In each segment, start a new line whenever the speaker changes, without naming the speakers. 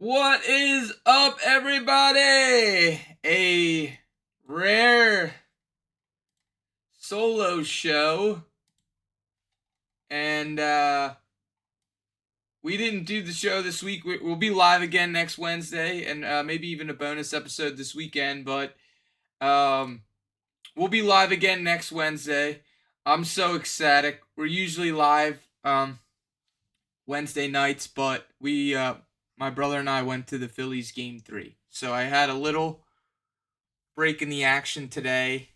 What is up, everybody? A rare solo show, and we didn't do the show this week. We'll be live again next Wednesday, and maybe even a bonus episode this weekend. But we'll be live again next Wednesday. I'm so ecstatic. We're usually live Wednesday nights, but my brother and I went to the Phillies game 3, so I had a little break in the action today,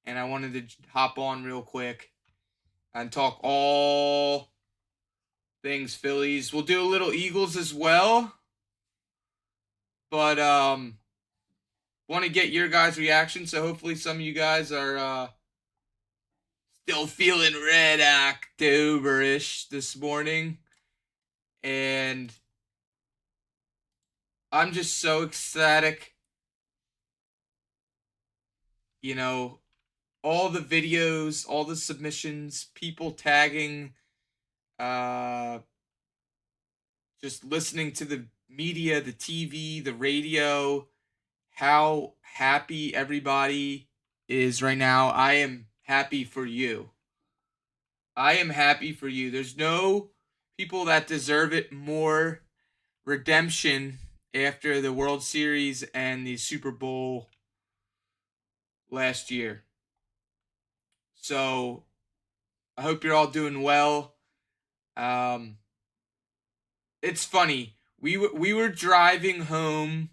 and I wanted to hop on real quick and talk all things Phillies. We'll do a little Eagles as well, but want to get your guys' reaction. So hopefully some of you guys are still feeling red October-ish this morning, and I'm just so ecstatic. You know, all the videos, all the submissions, people tagging, uh, just listening to the media, the TV, the radio, how happy everybody is right now. I am happy for you. I am happy for you. There's no people that deserve it more. Redemption after the World Series and the Super Bowl last year. So I hope you're all doing well. It's funny. We were driving home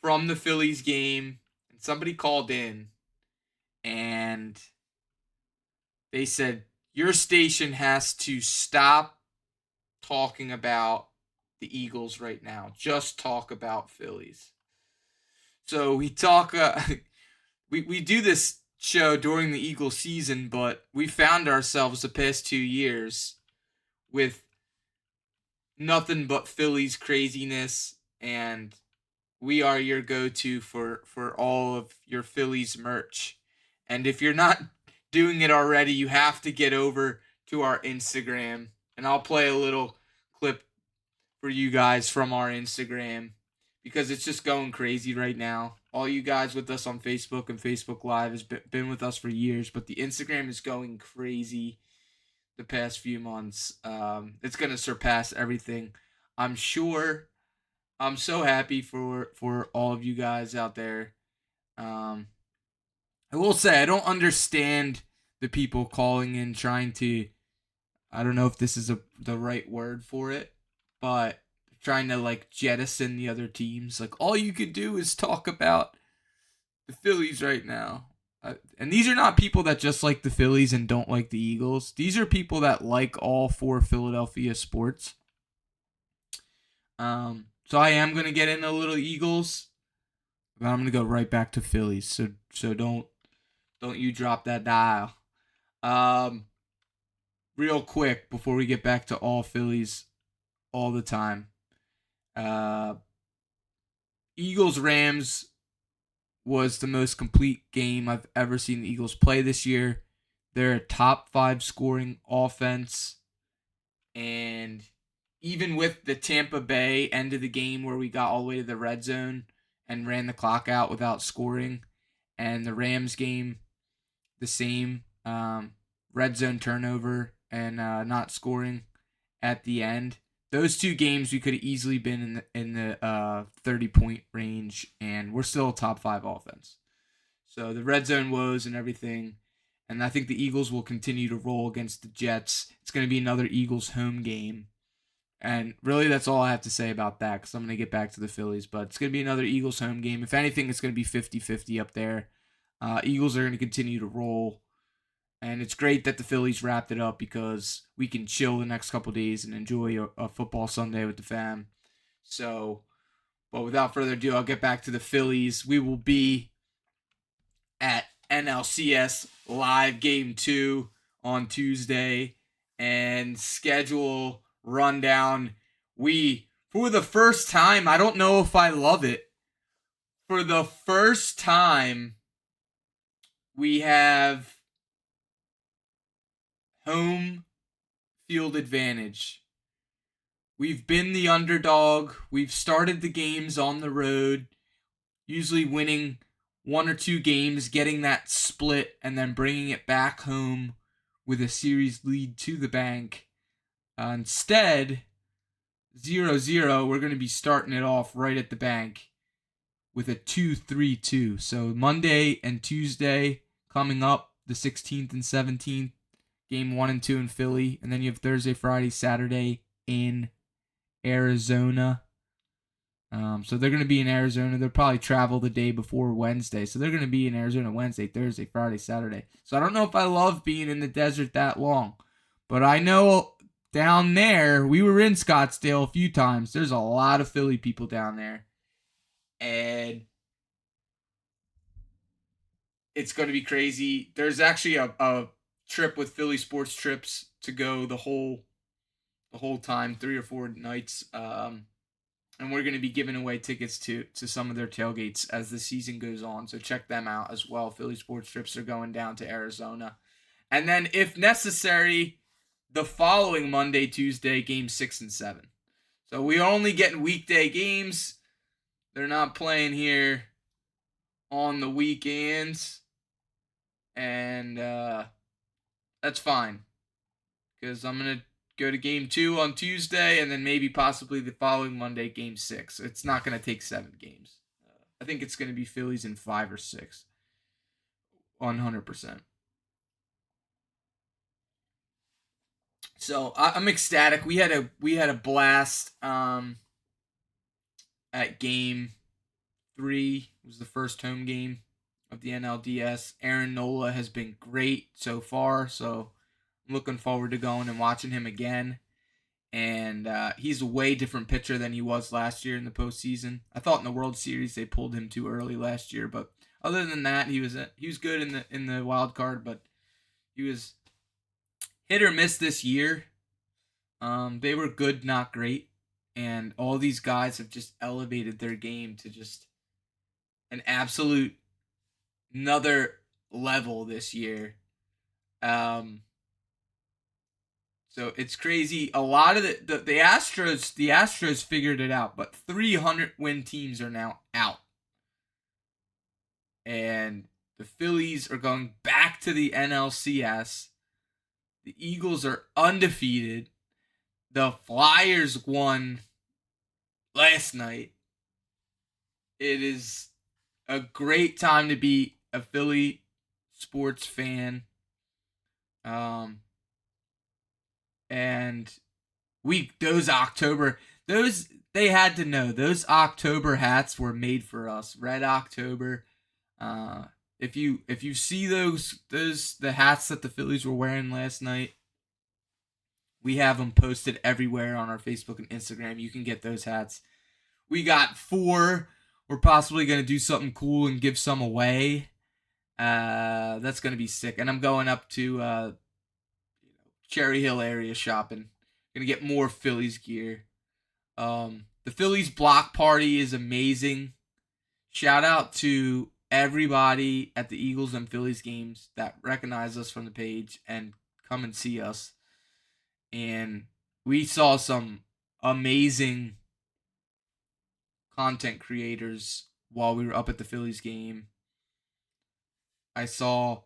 from the Phillies game, and somebody called in, and they said your station has to stop talking about the Eagles right now. Just talk about Phillies. So we talk. We do this show during the Eagles season, but we found ourselves the past 2 years with nothing but Phillies craziness, and we are your go-to for all of your Phillies merch. And if you're not doing it already, you have to get over to our Instagram, and I'll play a little clip for you guys from our Instagram because it's just going crazy right now. All you guys with us on Facebook and Facebook Live has been with us for years, but the Instagram is going crazy the past few months. It's going to surpass everything, I'm sure. I'm so happy for all of you guys out there. Um, I will say I don't understand the people calling in trying to. I don't know if this is the right word for it, but trying to like jettison the other teams. Like all you could do is talk about the Phillies right now. And these are not people that just like the Phillies and don't like the Eagles. These are people that like all four Philadelphia sports. So I am gonna get into a little Eagles, but I'm gonna go right back to Phillies. So don't you drop that dial. Um, Real quick before we get back to all Phillies all the time. Uh, Eagles Rams was the most complete game I've ever seen the Eagles play this year. They're a top 5 scoring offense, and even with the Tampa Bay end of the game where we got all the way to the red zone and ran the clock out without scoring, and the Rams game the same, red zone turnover and not scoring at the end. Those two games we could have easily been in the 30-point range, and we're still a top 5 offense. So the red zone woes and everything, and I think the Eagles will continue to roll against the Jets. It's going to be another Eagles home game. And really, that's all I have to say about that because I'm going to get back to the Phillies. But it's going to be another Eagles home game. If anything, it's going to be 50-50 up there. Eagles are going to continue to roll. And it's great that the Phillies wrapped it up because we can chill the next couple days and enjoy a football Sunday with the fam. So, but without further ado, I'll get back to the Phillies. We will be at NLCS Live Game 2 on Tuesday. And schedule rundown. We, for the first time, I don't know if I love it. For the first time, we have home field advantage. We've been the underdog. We've started the games on the road, usually winning one or two games, getting that split, and then bringing it back home with a series lead to the bank. Instead, 0-0, we're going to be starting it off right at the bank with a 2-3-2. So Monday and Tuesday coming up, the 16th and 17th, game 1 and 2 in Philly. And then you have Thursday, Friday, Saturday in Arizona. So they're going to be in Arizona. They'll probably travel the day before Wednesday. So they're going to be in Arizona Wednesday, Thursday, Friday, Saturday. So I don't know if I love being in the desert that long. But I know down there, we were in Scottsdale a few times. There's a lot of Philly people down there. And it's going to be crazy. There's actually a trip with Philly Sports Trips to go the whole time, 3 or 4 nights. And we're going to be giving away tickets to some of their tailgates as the season goes on. So check them out as well. Philly Sports Trips are going down to Arizona. And then, if necessary, the following Monday, Tuesday, game 6 and 7. So we are only getting weekday games. They're not playing here on the weekends. And that's fine. Because I'm going to go to game 2 on Tuesday, and then maybe possibly the following Monday, game 6. It's not going to take 7 games. I think it's going to be Phillies in 5 or 6. 100%. So I'm ecstatic. We had a blast at game 3. It was the first home game of the NLDS. Aaron Nola has been great so far, so I'm looking forward to going and watching him again. And he's a way different pitcher than he was last year in the postseason. I thought in the World Series they pulled him too early last year, but other than that, he was good in the wild card, but he was hit or miss this year. They were good, not great, and all these guys have just elevated their game to just an absolute another level this year. So it's crazy. A lot of the Astros figured it out, but 300 win teams are now out. And the Phillies are going back to the NLCS. The Eagles are undefeated. The Flyers won last night. It is a great time to be a Philly sports fan. And they had to know those October hats were made for us. Red October. If you see the hats that the Phillies were wearing last night, we have them posted everywhere on our Facebook and Instagram. You can get those hats. We got 4. We're possibly going to do something cool and give some away. That's going to be sick. And I'm going up to Cherry Hill area shopping. Gonna get more Phillies gear. The Phillies block party is amazing. Shout out to everybody at the Eagles and Phillies games that recognize us from the page and come and see us. And we saw some amazing content creators while we were up at the Phillies game. I saw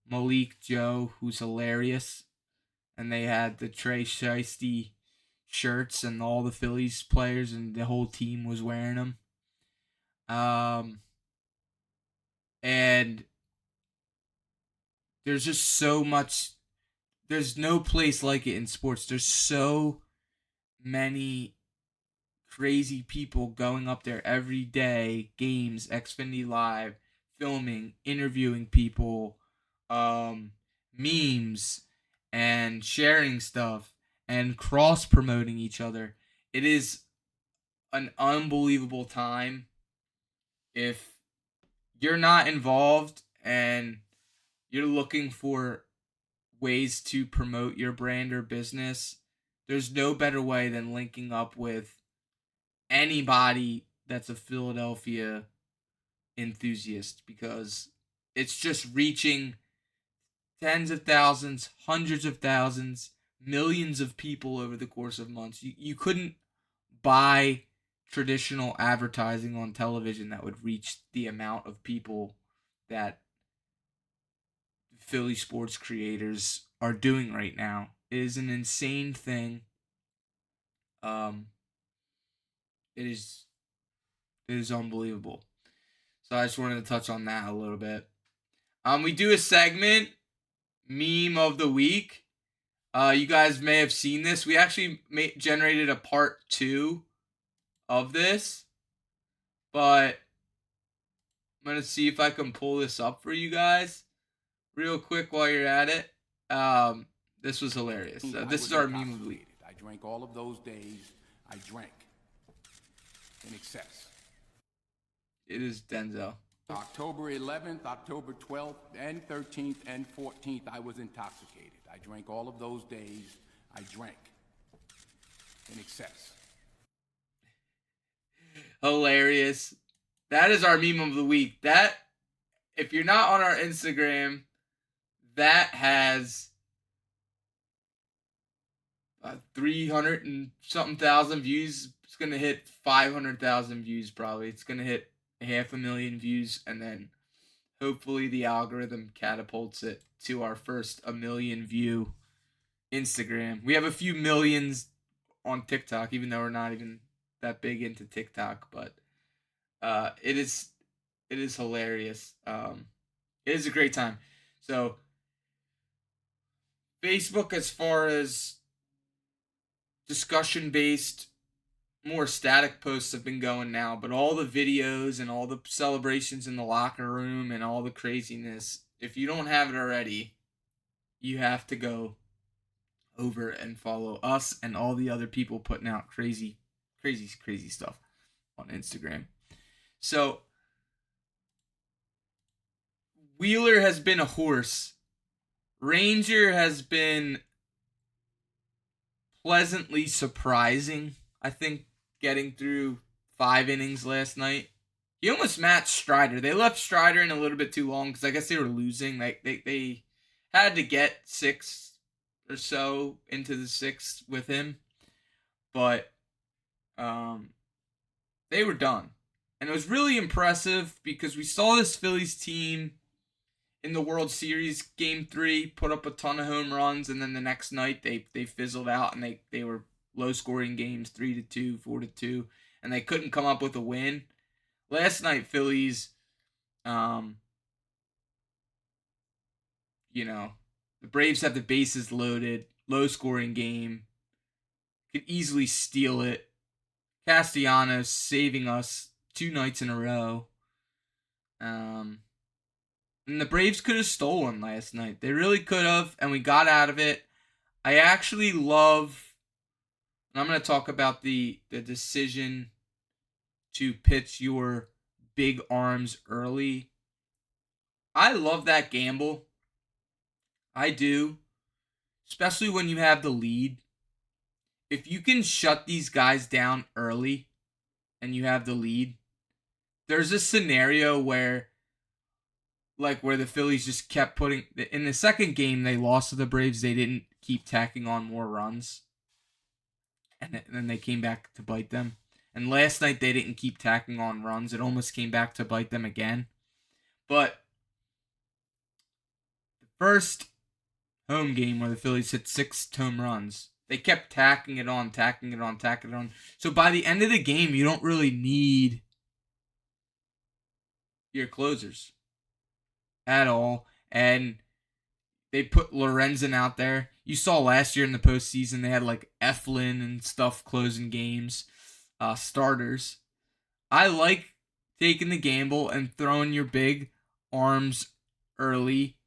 Malik Joe, who's hilarious, and they had the Trey Shiesty shirts, and all the Phillies players and the whole team was wearing them. And there's just so much. There's no place like it in sports. There's so many crazy people going up there every day, games, Xfinity Live, filming, interviewing people, memes, and sharing stuff, and cross promoting each other. It is an unbelievable time. If you're not involved and you're looking for ways to promote your brand or business, there's no better way than linking up with anybody that's a Philadelphia enthusiast, because it's just reaching tens of thousands, hundreds of thousands, millions of people over the course of months. You couldn't buy traditional advertising on television that would reach the amount of people that Philly sports creators are doing right now. It is an insane thing. Um, it is unbelievable. So I just wanted to touch on that a little bit. We do a segment, meme of the week. You guys may have seen this. We actually generated a part 2 of this, but I'm gonna see if I can pull this up for you guys real quick while you're at it. This was hilarious. This is our meme of the week.
I drank all of those days. I drank in excess.
It is Denzel.
October 11th, October 12th, and 13th, and 14th, I was intoxicated. I drank all of those days. I drank in excess.
Hilarious. That is our meme of the week. That, if you're not on our Instagram, that has 300 and something thousand views. It's going to hit 500,000 views probably. It's going to hit 500,000 views, and then hopefully the algorithm catapults it to our first 1 million view Instagram. We have a few millions on TikTok, even though we're not even that big into TikTok, but it is hilarious. It is a great time. So Facebook, as far as discussion based, more static posts have been going now, but all the videos and all the celebrations in the locker room and all the craziness, if you don't have it already, you have to go over and follow us and all the other people putting out crazy stuff on Instagram. So Wheeler has been a horse. Ranger has been pleasantly surprising, I think, getting through 5 innings last night. He almost matched Strider. They left Strider in a little bit too long because I guess they were losing. Like they had to get 6 or so into the 6th with him, but they were done. And it was really impressive because we saw this Phillies team in the World Series Game 3 put up a ton of home runs, and then the next night they fizzled out and they were low-scoring games, 3-2, 4-2, and they couldn't come up with a win. Last night, Phillies, the Braves have the bases loaded, low-scoring game, could easily steal it. Castellanos saving us 2 nights in a row. And the Braves could have stolen last night. They really could have, and we got out of it. I actually love, and I'm going to talk about the decision to pitch your big arms early. I love that gamble. I do. Especially when you have the lead. If you can shut these guys down early and you have the lead, there's a scenario where the Phillies just kept putting, in the second game they lost to the Braves, they didn't keep tacking on more runs, and then they came back to bite them. And last night they didn't keep tacking on runs. It almost came back to bite them again. But the first home game where the Phillies hit 6 home runs, they kept tacking it on. So by the end of the game, you don't really need your closers at all. And they put Lorenzen out there. You saw last year in the postseason, they had like Eflin and stuff closing games, starters. I like taking the gamble and throwing your big arms early,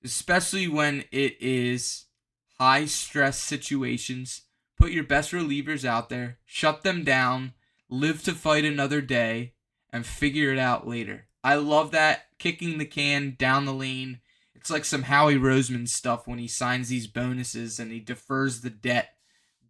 especially when it is high stress situations. Put your best relievers out there, shut them down, live to fight another day, and figure it out later. I love that, kicking the can down the lane. It's like some Howie Roseman stuff when he signs these bonuses and he defers the debt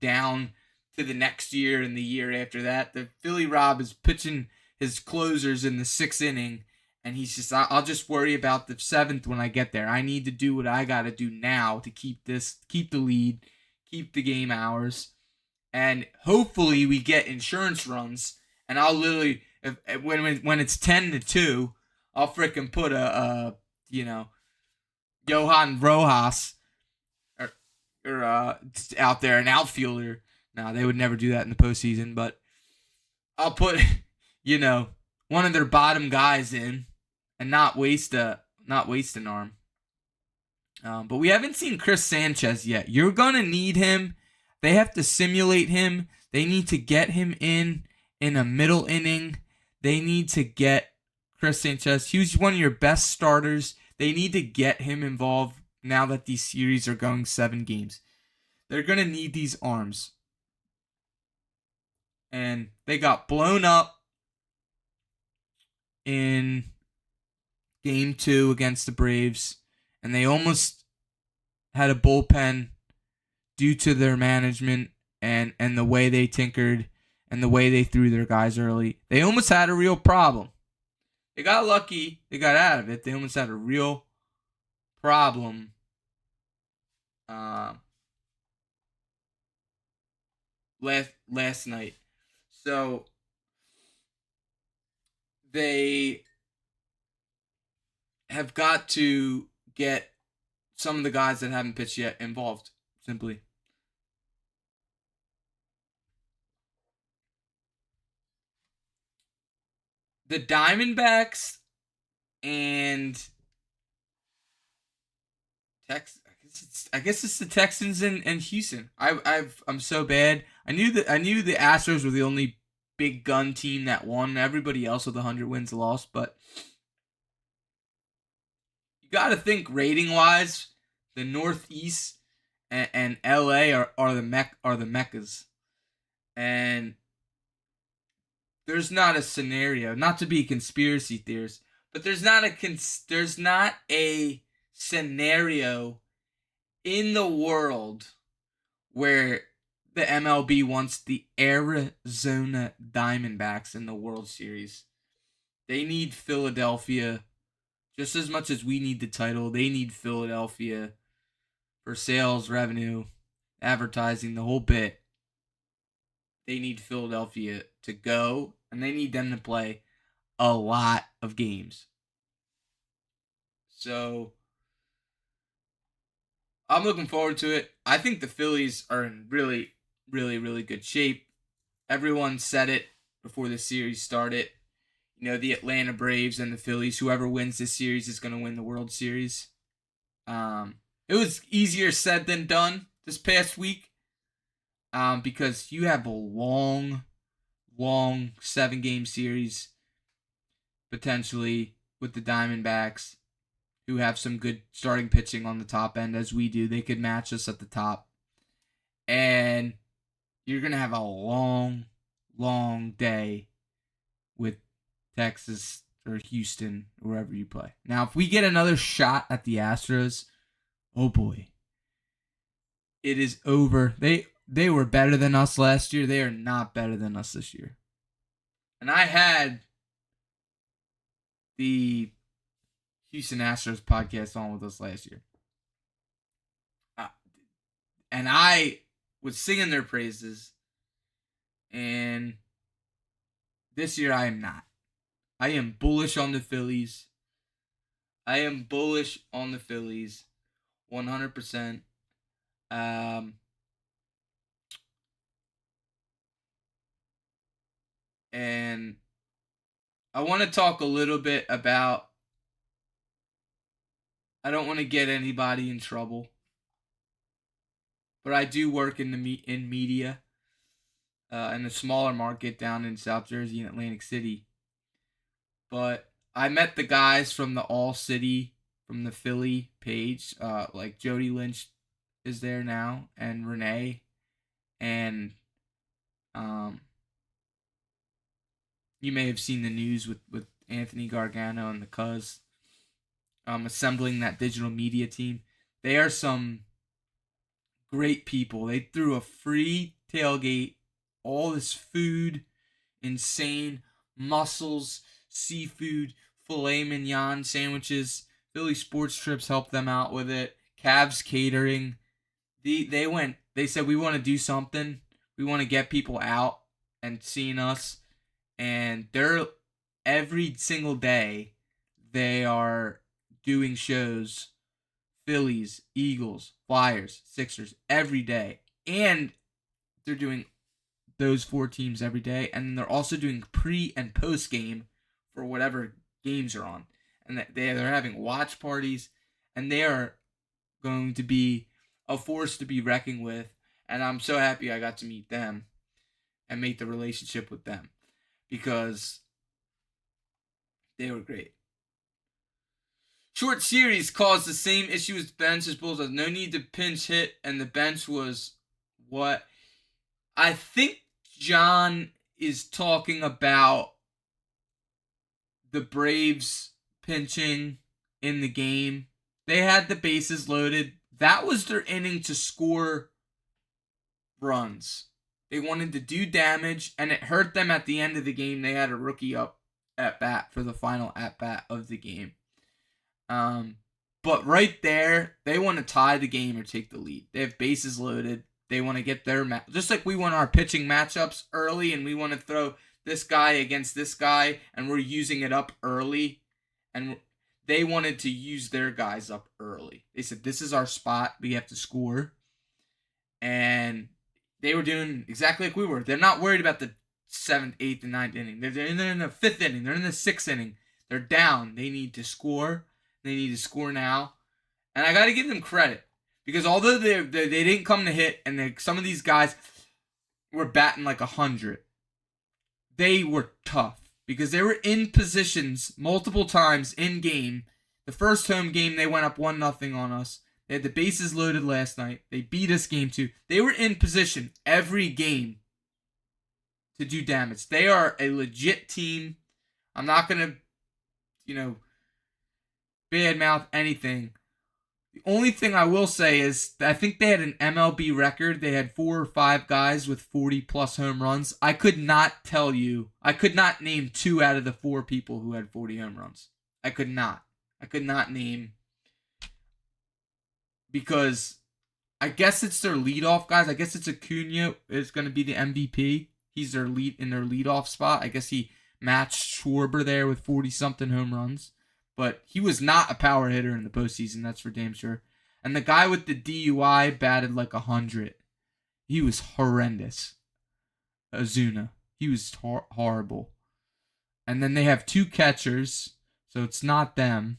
down to the next year and the year after that. The Philly Rob is pitching his closers in the 6th inning, and he's just, I'll just worry about the 7th when I get there. I need to do what I got to do now to keep the lead, keep the game ours. and hopefully we get insurance runs. And I'll literally, when it's 10-2, I'll freaking put a Johan Rojas or out there, an outfielder. Now they would never do that in the postseason, but I'll put one of their bottom guys in and not waste an arm. But we haven't seen Chris Sanchez yet. You're gonna need him. They have to simulate him. They need to get him in a middle inning. They need to get Chris Sanchez. He's one of your best starters. They need to get him involved now that these series are going 7 games. They're gonna need these arms. And they got blown up in game 2 against the Braves, and they almost had a bullpen due to their management and the way they tinkered and the way they threw their guys early. They almost had a real problem. They got lucky. They got out of it. They almost had a real problem. Last night. So they have got to get some of the guys that haven't pitched yet involved, simply. The Diamondbacks and I guess it's the Texans and Houston. I'm so bad. I knew the Astros were the only big gun team that won. Everybody else with 100 wins lost, but you got to think rating wise, the Northeast and LA are the meccas, and there's not a scenario, not to be a conspiracy theorist, but there's not a scenario in the world where the MLB wants the Arizona Diamondbacks in the World Series. They need Philadelphia just as much as we need the title. They need Philadelphia for sales, revenue, advertising, the whole bit. They need Philadelphia to go, and they need them to play a lot of games. So I'm looking forward to it. I think the Phillies are in really, really, really good shape. Everyone said it before the series started. The Atlanta Braves and the Phillies, whoever wins this series is going to win the World Series. It was easier said than done this past week because you have a long 7-game series potentially with the Diamondbacks, who have some good starting pitching on the top end as we do. They could match us at the top. And you're going to have a long day with Texas or Houston, wherever you play. Now, if we get another shot at the Astros, oh boy, it is over. They were better than us last year. They are not better than us this year. And I had the Houston Astros podcast on with us last year. And I was singing their praises. And this year I am not. I am bullish on the Phillies. 100%. And I want to talk a little bit about, I don't want to get anybody in trouble, but I do work in media in a smaller market down in South Jersey and Atlantic City. But I met the guys from the All City, from the Philly page, like Jody Lynch is there now, and Renee, and you may have seen the news with Anthony Gargano and the Cuz assembling that digital media team. They are some great people. They threw a free tailgate, all this food, insane mussels, seafood, filet mignon sandwiches. Philly Sports Trips helped them out with it. Cavs Catering. They said, we want to do something. We want to get people out and seeing us. And they're every single day they are doing shows. Phillies, Eagles, Flyers, Sixers every day. And they're doing those four teams every day. And they're also doing pre and post game for whatever games are on. And they're having watch parties. And they are going to be a force to be reckoned with. And I'm so happy I got to meet them and make the relationship with them because they were great. Short series caused the same issue as bench as Bulls. No need to pinch hit, and the bench was what I think John is talking about the Braves pinching in the game. They had the bases loaded. That was their inning to score runs. They wanted to do damage, and it hurt them at the end of the game. They had a rookie up at bat for the final at bat of the game. But right there, they want to tie the game or take the lead. They have bases loaded. They want to get their just like we want our pitching matchups early, and we want to throw this guy against this guy, and we're using it up early. And they wanted to use their guys up early. They said, this is our spot. We have to score. And they were doing exactly like we were. They're not worried about the 7th, 8th, and 9th inning. They're in the 5th inning. They're in the 6th inning. They're down. They need to score. They need to score now. And I got to give them credit. Because although they didn't come to hit, and some of these guys were batting like 100, they were tough. Because they were in positions multiple times in game. The first home game, they went up 1-0 on us. They had the bases loaded last night. They beat us game 2. They were in position every game to do damage. They are a legit team. I'm not going to, badmouth anything. The only thing I will say is I think they had an MLB record. They had 4 or 5 guys with 40-plus home runs. I could not name 2 out of the 4 people who had 40 home runs. I could not name, because I guess it's their leadoff guys. I guess it's Acuna is going to be the MVP. He's their leadoff spot. I guess he matched Schwarber there with 40-something home runs. But he was not a power hitter in the postseason, that's for damn sure. And the guy with the DUI batted like 100. He was horrendous. Ozuna. He was horrible. And then they have 2 catchers, so it's not them.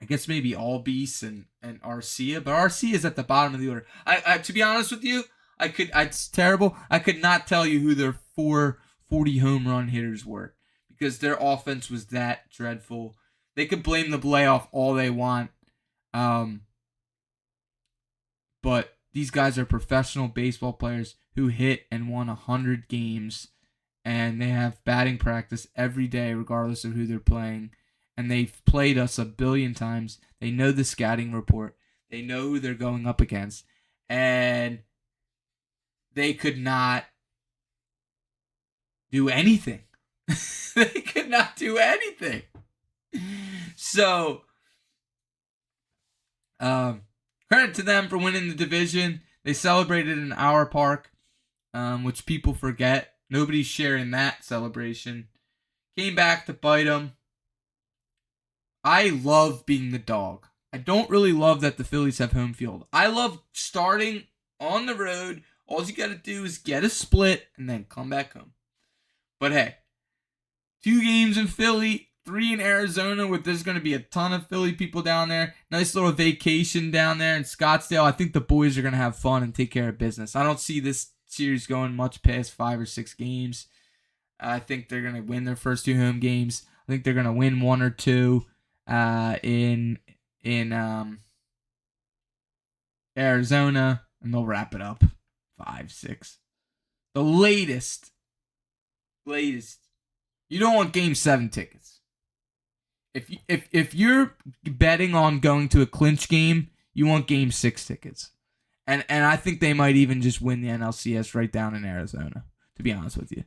I guess maybe Albies and Arcia, but Arcia is at the bottom of the order. I to be honest with you, it's terrible. I could not tell you who their 4 40 home run hitters were because their offense was that dreadful. They could blame the playoff all they want. But these guys are professional baseball players who hit and won 100 games, and they have batting practice every day regardless of who they're playing. And they've played us a billion times. They know the scouting report. They know who they're going up against. And they could not do anything. They could not do anything. So, credit to them for winning the division. They celebrated in our park, which people forget. Nobody's sharing that celebration. Came back to bite them. I love being the dog. I don't really love that the Phillies have home field. I love starting on the road. All you got to do is get a split and then come back home. But hey, 2 games in Philly, 3 in Arizona, with there's going to be a ton of Philly people down there. Nice little vacation down there in Scottsdale. I think the boys are going to have fun and take care of business. I don't see this series going much past 5 or 6 games. I think they're going to win their first 2 home games. I think they're going to win 1 or 2 in Arizona, and they'll wrap it up 5, 6. The latest. You don't want Game 7 tickets. If you're betting on going to a clinch game, you want Game 6 tickets. And I think they might even just win the NLCS right down in Arizona, to be honest with you.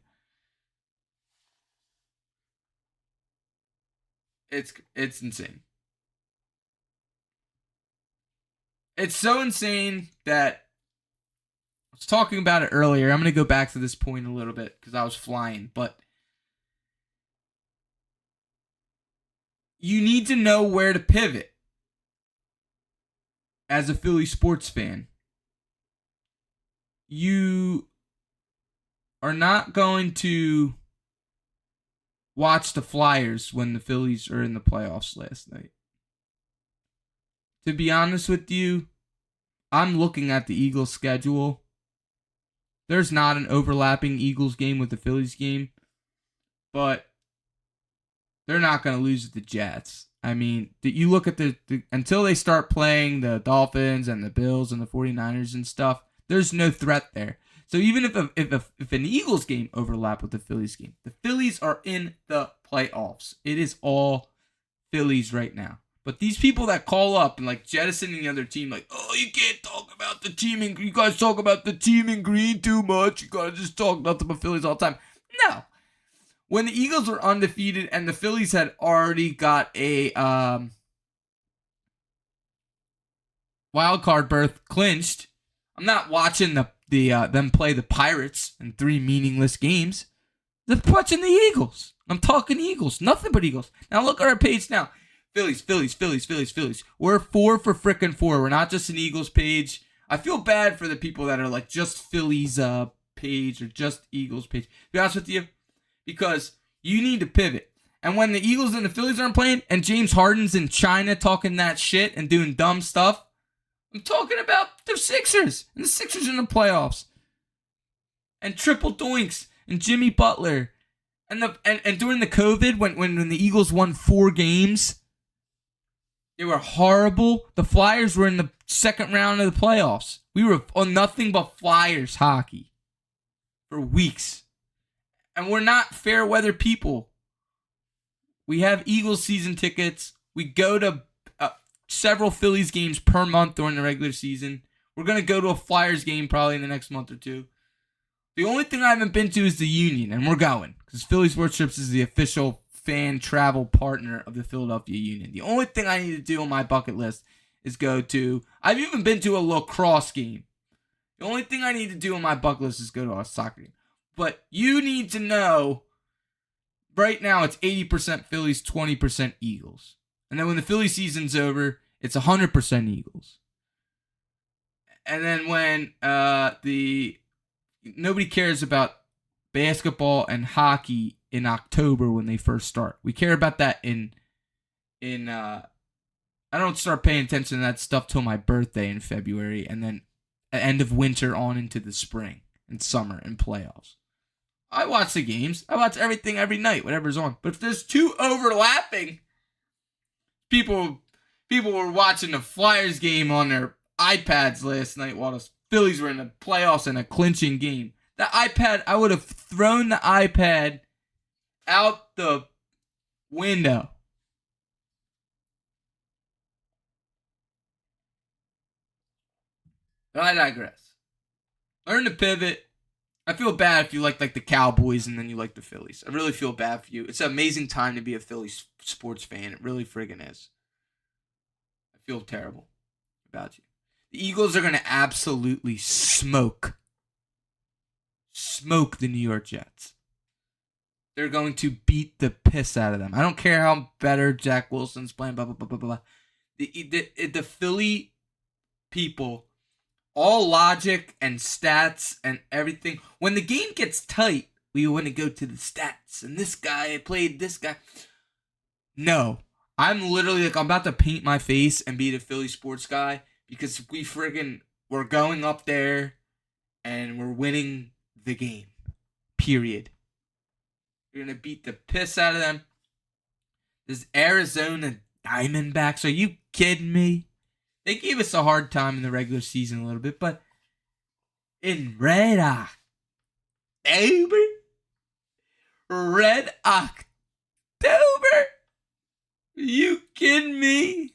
It's insane. It's so insane that was talking about it earlier. I'm going to go back to this point a little bit because I was flying. But you need to know where to pivot as a Philly sports fan. You are not going to watch the Flyers when the Phillies are in the playoffs last night. To be honest with you, I'm looking at the Eagles' schedule. There's not an overlapping Eagles game with the Phillies game, but they're not going to lose to the Jets. I mean, you look at the until they start playing the Dolphins and the Bills and the 49ers and stuff, there's no threat there. So even if an Eagles game overlap with the Phillies game, the Phillies are in the playoffs. It is all Phillies right now. But these people that call up and like jettisoning the other team, like, oh, you can't talk about the team in green. You guys talk about the team in green too much. You gotta just talk nothing but Phillies all the time. No. When the Eagles were undefeated and the Phillies had already got a wild card berth clinched, I'm not watching them play the Pirates in 3 meaningless games. They're watching the Eagles. I'm talking Eagles. Nothing but Eagles. Now look at our page now. Phillies. We're 4 for frickin' 4. We're not just an Eagles page. I feel bad for the people that are like just Phillies page or just Eagles page. To be honest with you, because you need to pivot. And when the Eagles and the Phillies aren't playing and James Harden's in China talking that shit and doing dumb stuff, I'm talking about the Sixers. And the Sixers in the playoffs. And triple doinks and Jimmy Butler. And during the COVID, when the Eagles won 4 games, they were horrible. The Flyers were in the second round of the playoffs. We were on nothing but Flyers hockey for weeks. And we're not fair weather people. We have Eagles season tickets. We go to several Phillies games per month during the regular season. We're going to go to a Flyers game probably in the next month or 2. The only thing I haven't been to is the Union, and we're going. Because Philly Sports Trips is the official fan travel partner of the Philadelphia Union. The only thing I need to do on my bucket list is go to... I've even been to a lacrosse game. The only thing I need to do on my bucket list is go to a soccer game. But you need to know, right now it's 80% Phillies, 20% Eagles. And then when the Philly season's over, it's 100% Eagles. And then when nobody cares about basketball and hockey in October when they first start. We care about that in I don't start paying attention to that stuff till my birthday in February, and then end of winter on into the spring and summer and playoffs. I watch the games. I watch everything every night, whatever's on. But if there's 2 overlapping, people were watching the Flyers game on their iPads last night while the Phillies were in the playoffs in a clinching game. The iPad, I would have thrown the iPad out the window. But I digress. Learn to pivot. I feel bad if you like the Cowboys and then you like the Phillies. I really feel bad for you. It's an amazing time to be a Phillies sports fan. It really friggin' is. I feel terrible about you. The Eagles are going to absolutely smoke the New York Jets. They're going to beat the piss out of them. I don't care how better Jack Wilson's playing, blah, blah, blah, blah, blah. The Philly people, all logic and stats and everything. When the game gets tight, we want to go to the stats. And this guy played this guy. No. I'm literally I'm about to paint my face and be the Philly sports guy because we're going up there and we're winning the game. Period. We're going to beat the piss out of them. This Arizona Diamondbacks, are you kidding me? They gave us a hard time in the regular season a little bit, but in Red October? Are you kidding me?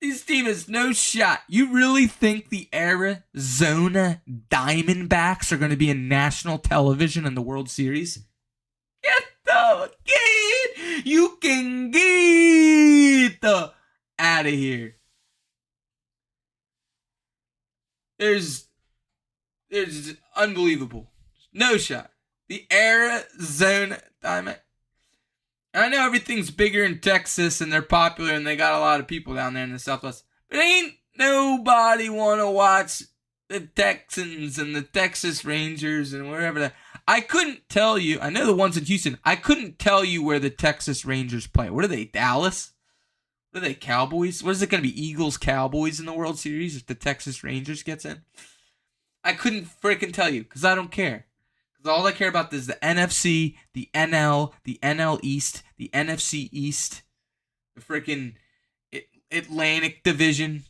This team has no shot. You really think the Arizona Diamondbacks are going to be in national television in the World Series? You can get out of here. There's It's unbelievable. No shot. The Arizona Diamondbacks. I know everything's bigger in Texas and they're popular and they got a lot of people down there in the Southwest. But ain't nobody want to watch the Texans and the Texas Rangers and wherever that. I couldn't tell you. I know the ones in Houston. I couldn't tell you where the Texas Rangers play. What are they, Dallas? What are they, Cowboys? What is it going to be, Eagles, Cowboys in the World Series if the Texas Rangers gets in? I couldn't freaking tell you because I don't care. All I care about is the NFC, the NL East, the NFC East, the freaking Atlantic Division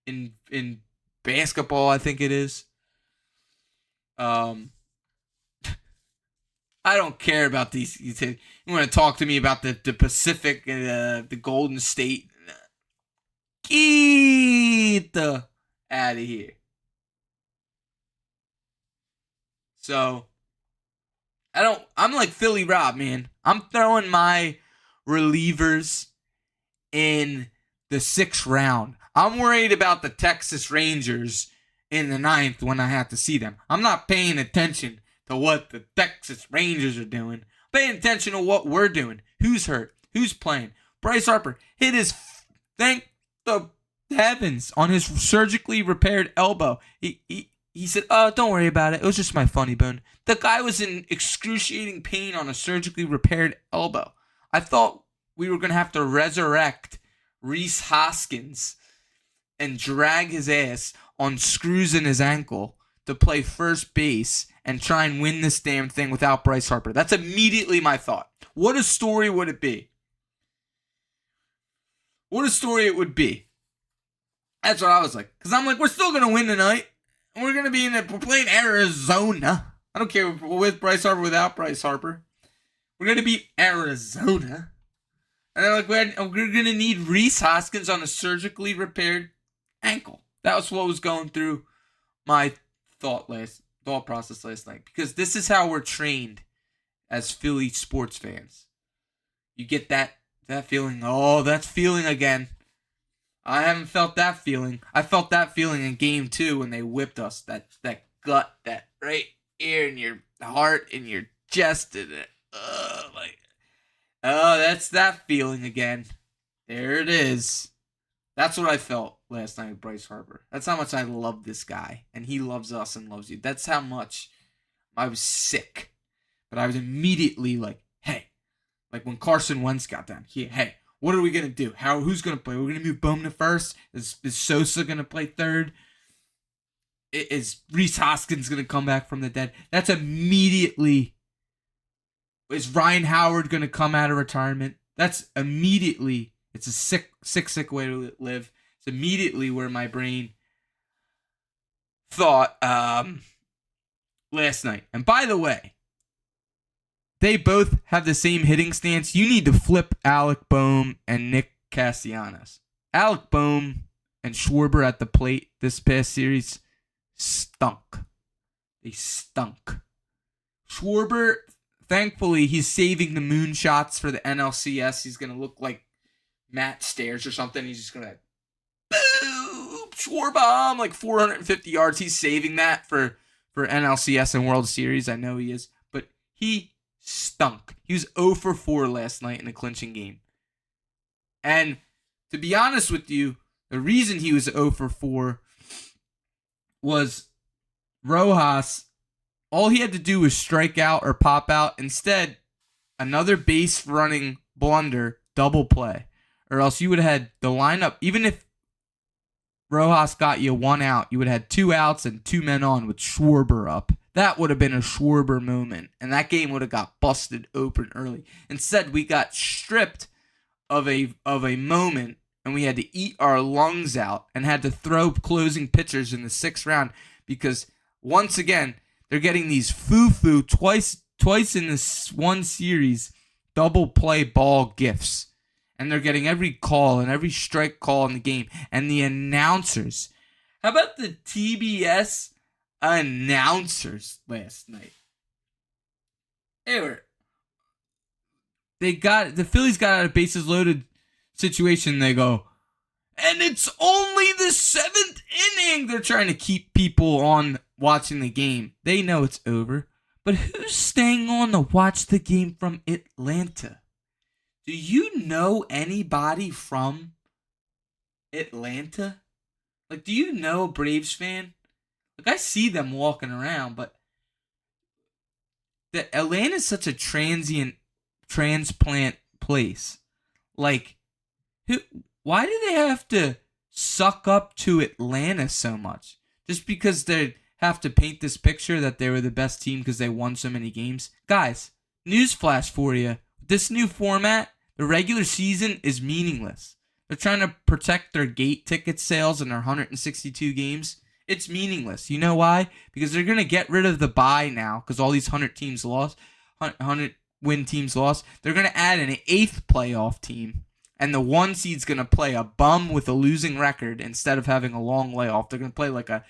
in basketball, I think it is. I don't care about these. You want to talk to me about the Pacific, the Golden State? Get the out of here. So. I'm like Philly Rob, man. I'm throwing my relievers in the 6th round. I'm worried about the Texas Rangers in the 9th when I have to see them. I'm not paying attention to what the Texas Rangers are doing. I'm paying attention to what we're doing. Who's hurt? Who's playing? Bryce Harper hit his, thank the heavens, on his surgically repaired elbow. He said, "Oh, don't worry about it. It was just my funny bone." The guy was in excruciating pain on a surgically repaired elbow. I thought we were going to have to resurrect Rhys Hoskins and drag his ass on screws in his ankle to play first base and try and win this damn thing without Bryce Harper. That's immediately my thought. What a story would it be? What a story it would be. That's what I was like. Because I'm like, we're still going to win tonight. We're going to be we're playing Arizona. I don't care with Bryce Harper, without Bryce Harper. We're going to beat Arizona. And they're like, we're going to need Rhys Hoskins on a surgically repaired ankle. That was what was going through my thought process last night. Because this is how we're trained as Philly sports fans. You get that feeling. Oh, that's feeling again. I haven't felt that feeling. I felt that feeling in game 2 when they whipped us. That gut, that right here in your heart, in your chest, and that's that feeling again. There it is. That's what I felt last night with Bryce Harper. That's how much I love this guy, and he loves us and loves you. That's how much I was sick. But I was immediately like, hey, like when Carson Wentz got down, hey, what are we going to do? Who's going to play? We're going to move Bowman to first? Is Sosa going to play third? Is Rhys Hoskins going to come back from the dead? That's immediately. Is Ryan Howard going to come out of retirement? That's immediately. It's a sick way to live. It's immediately where my brain thought last night. And by the way, they both have the same hitting stance. You need to flip Alec Bohm and Nick Castellanos. Alec Bohm and Schwarber at the plate this past series stunk. They stunk. Schwarber, thankfully, he's saving the moon shots for the NLCS. He's going to look like Matt Stairs or something. He's just going to boom, Schwarbomb, like 450 yards. He's saving that for NLCS and World Series. I know he is. But he stunk. He was 0 for 4 last night in the clinching game. And to be honest with you, the reason he was 0 for 4 was Rojas. All he had to do was strike out or pop out. Instead, another base running blunder, double play. Or else you would have had the lineup, even if Rojas got you 1 out, you would have had 2 outs and 2 men on with Schwarber up. That would have been a Schwarber moment, and that game would have got busted open early. Instead, we got stripped of a moment, and we had to eat our lungs out and had to throw closing pitchers in the 6th round because, once again, they're getting these foo-foo twice in this one series double play ball gifts. And they're getting every call and every strike call in the game. And the announcers. How about the TBS announcers last night? The Phillies got out of bases loaded situation. They go, and it's only the 7th inning. They're trying to keep people on watching the game, they know it's over. But who's staying on to watch the game from Atlanta? Do you know anybody from Atlanta? Like, do you know a Braves fan? Like, I see them walking around, but Atlanta's such a transient transplant place. Like, who? Why do they have to suck up to Atlanta so much? Just because they have to paint this picture that they were the best team because they won so many games? Guys, newsflash for you. This new format, the regular season is meaningless. They're trying to protect their gate ticket sales in their 162 games. It's meaningless. You know why? Because they're going to get rid of the bye now because all these 100 teams lost, 100 win teams lost. They're going to add an 8th playoff team, and the 1 seed's going to play a bum with a losing record instead of having a long layoff. They're going to play like a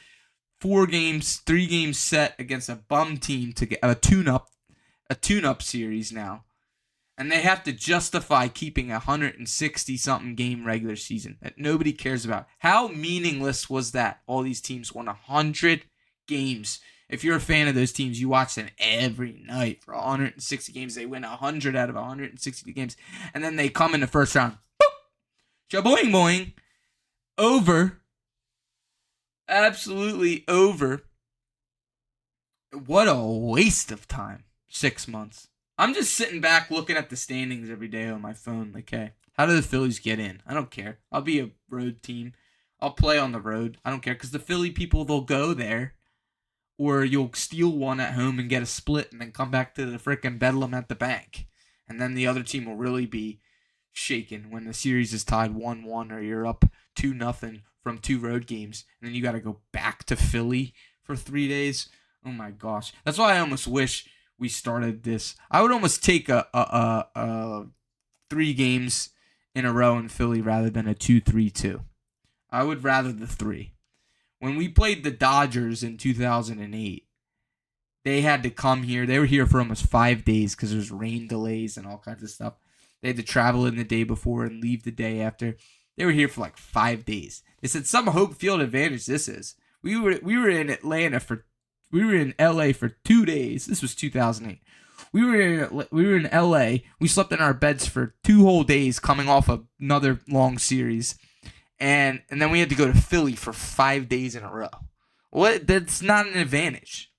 3-game set against a bum team to get a tune-up series now. And they have to justify keeping a 160-something game regular season that nobody cares about. How meaningless was that? All these teams won 100 games. If you're a fan of those teams, you watch them every night for 160 games. They win 100 out of 160 games. And then they come in the first round. Boop! Shaboing boing. Over. Absolutely over. What a waste of time. 6 months. I'm just sitting back looking at the standings every day on my phone. Like, hey, how do the Phillies get in? I don't care. I'll be a road team. I'll play on the road. I don't care because the Philly people, they'll go there. Or you'll steal one at home and get a split and then come back to the frickin' bedlam at the bank. And then the other team will really be shaken when the series is tied 1-1 or you're up 2-0 from 2 road games. And then you got to go back to Philly for 3 days. Oh my gosh. That's why I almost wish we started this. I would almost take a 3 games in a row in Philly rather than a 2-3-2. I would rather the 3. When we played the Dodgers in 2008, they had to come here. They were here for almost 5 days because there was rain delays and all kinds of stuff. They had to travel in the day before and leave the day after. They were here for like 5 days. They said some home field advantage this is. We were in We were in LA for 2 days. This was 2008. We were in LA. We slept in our beds for 2 whole days coming off of another long series. And then we had to go to Philly for 5 days in a row. What? That's not an advantage.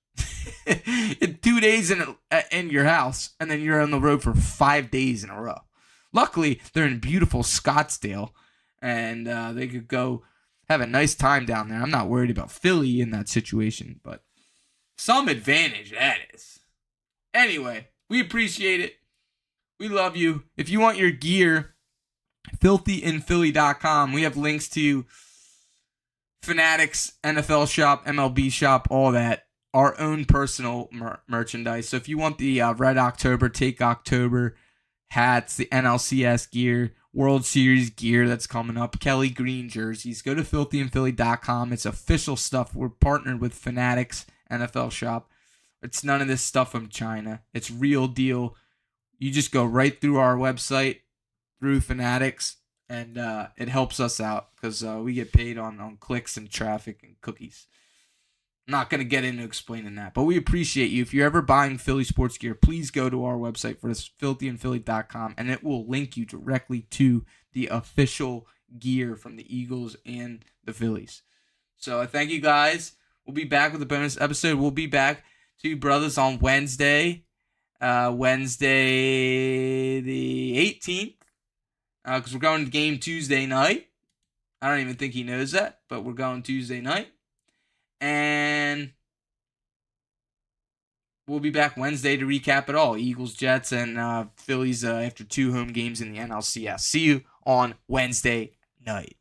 2 days in your house, and then you're on the road for 5 days in a row. Luckily, they're in beautiful Scottsdale, and they could go have a nice time down there. I'm not worried about Philly in that situation, but some advantage that is. Anyway, we appreciate it. We love you. If you want your gear, philthyinphilly.com. We have links to Fanatics, NFL shop, MLB shop, all that. Our own personal merchandise. So if you want the Red October, Take October hats, the NLCS gear, World Series gear that's coming up, Kelly Green jerseys, go to philthyinphilly.com. It's official stuff. We're partnered with Fanatics, NFL shop. It's none of this stuff from China. It's real deal. You just go right through our website, through Fanatics, and it helps us out because we get paid on clicks and traffic and cookies. I'm not going to get into explaining that, but we appreciate you. If you're ever buying Philly sports gear, please go to our website for this, philthyinphilly.com, and it will link you directly to the official gear from the Eagles and the Phillies. So I thank you guys. We'll be back with a bonus episode. We'll be back to brothers on Wednesday, Wednesday the 18th, because we're going to game Tuesday night. I don't even think he knows that, but we're going Tuesday night. And we'll be back Wednesday to recap it all. Eagles, Jets, and Phillies after 2 home games in the NLCS. See you on Wednesday night.